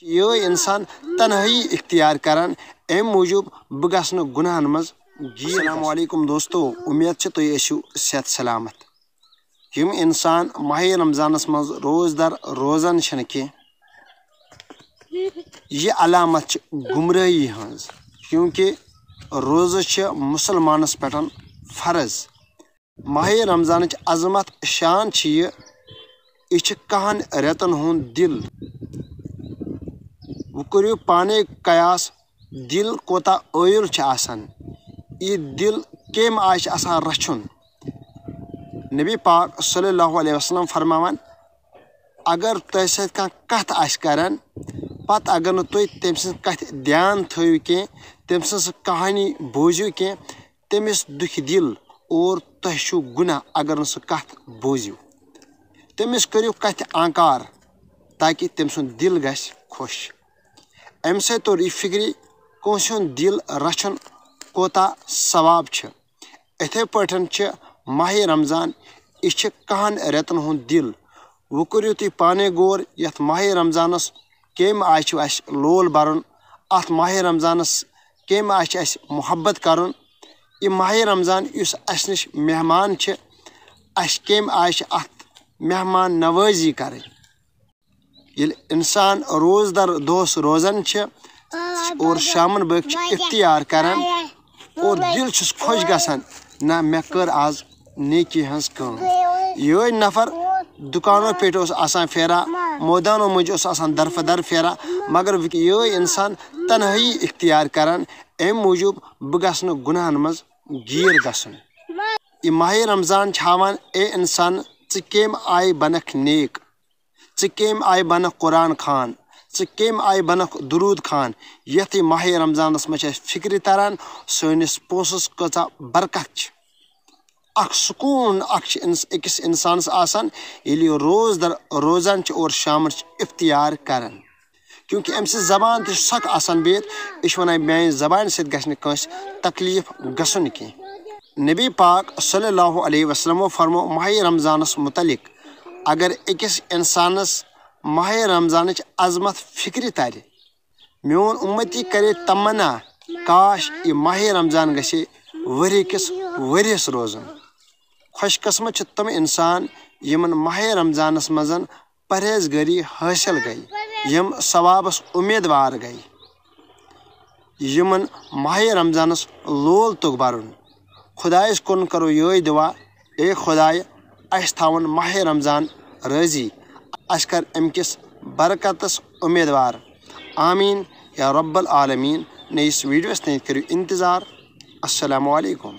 یہ انسان تنہائی اختیار کران ام موجود بہ گژھِ نہٕ گناہن مز گیر. السلام علیکم دوستو، امید چھ تُہۍ ٲسِو صحت سلامت. یم انسان ماہ رمضانس مز روزدار روزان چھنہٕ کینٛہہ یہ علامت چھ گمراہی ہنز، کیونکہ روزہ چھ مسلمانس پٮ۪ٹھ فرض. ماہ رمضانٕچ عظمت شان چھ یہ چھ کہن رٮ۪تن ہُنٛد دل. وۄنۍ کٔرِو پانے قیاس دل کوتاہ عٲیُل چھ آسان. یہ دل کمہِ آیہِ چھ آسان رچھُن. نبی پاک صلی اللہ علیہ وسلم فرماوان اگر تۄہہِ سۭتۍ کانٛہہ کتھ آسہِ کران پتہٕ اگر نہٕ تُہۍ تٔمۍ سٕنٛز کتھِ دھیان تھٲیِو کینٛہہ، تٔمۍ سٕنٛز کہانی بوٗزِو کینٛہہ، تٔمِس دُکھِ دل اور تۄہہِ چھُو گُناہ اگر نہٕ سُہ کتھ بوٗزِو. تٔمِس کٔرِو کتھِ آنکار تاکہِ تٔمۍ سُنٛد دل گژھِ خۄش. امہِ سۭتۍ توٚر یہِ فِکرِ کٲنٛسہِ ہُنٛد دل رچھُن کوتاہ ثواب چھُ. اِتھے پٲٹھۍ چھِ ماہ رمضان یہِ چھِ کہن رٮ۪تن ہُنٛد دل. وۄنۍ کٔرِو تُہۍ پانے غور یتھ ماہ رمضانس کمہِ آیہِ چھُ اسہِ لول برُن، اتھ ماہ رمضانس کمہِ آیہِ چھُ اسہِ محبت کرُن. یہِ ماہ رمضان یُس اسہِ نِش مہمان چھِ اسہِ کمہِ آیہِ چھِ اتھ مہمان نوٲزی کرٕنۍ. ییٚلہِ انسان روزدار دۄہس روزان چھِ اور شامن بٲگۍ چھِ اختیار کران اور دل چھُس خۄش گژھان نہ مےٚ کٔر آز نیکی ہٕنٛز کٲم. یہے نفر دُکانو پٮ۪ٹھ اوس آسان پھیران، مٲدانو مٔنٛزۍ اوس آسان درفہٕ در پھیران، مگر یہے انسان تنہائی اختیار کران ام موجوٗب بہٕ گژھٕ نہٕ گناہن منٛز گیٖر گژھُن. یہ ماہ رمضان چھُ ہاوان اے انسان ژٕ کمہِ آیہِ بنکھ نیک، ژٕ کمہِ آیہِ بنکھ قرآن خان، ژٕ کمہِ آیہِ بنکھ درود خان. یتھ یہ ماہ رمضانس منٛز چھِ اسہِ فکرِ تران سٲنِس پونٛسس کۭژاہ برکت چھِ. اکھ سکوٗن اکھ چھِ أکِس انسانس آسان ییٚلہِ یہِ روزدار روزان چھِ اور شامس چھِ افتیار کران. کیونکہ أمۍ سٕنٛز زبان تہِ چھِ سخ آسان بِہِتھ. یہِ چھُ ونان میانہِ زبانہِ سۭتۍ گژھِ نہٕ کٲنٛسہِ تکلیٖف گژھُن کینٛہہ. نبی پاک صلی اللہ علیہ وسلمو فرمو ماہ رمضانس متعلق اگر أکِس انسانس ماہ رمضانٕچ عظمت فکرِ ترِ، میون اُمتی کرے تمنا کاش یہ ماہ رمضان گژھِ ؤری کِس ؤریس روزُن. خوش قسمت چھِ تِم انسان یمن ماہ رمضانس منٛز پرہیزگٲری حٲصِل گٔے، یم ثوابس اُمیدوار گٔے، یمن ماہ رمضانس لول توٚگ برُن. خۄدایس کُن کرو یہے دعا اے خۄداے اسہِ تھاوُن ماہ رمضان رٲضی، اسہِ کر امہِ کِس برکتس اُمیدوار. آمیٖن یا رب العالمیٖن. نٔیِس ویٖڈیوس تانۍ کٔرِو انتظار. السلام علیکم.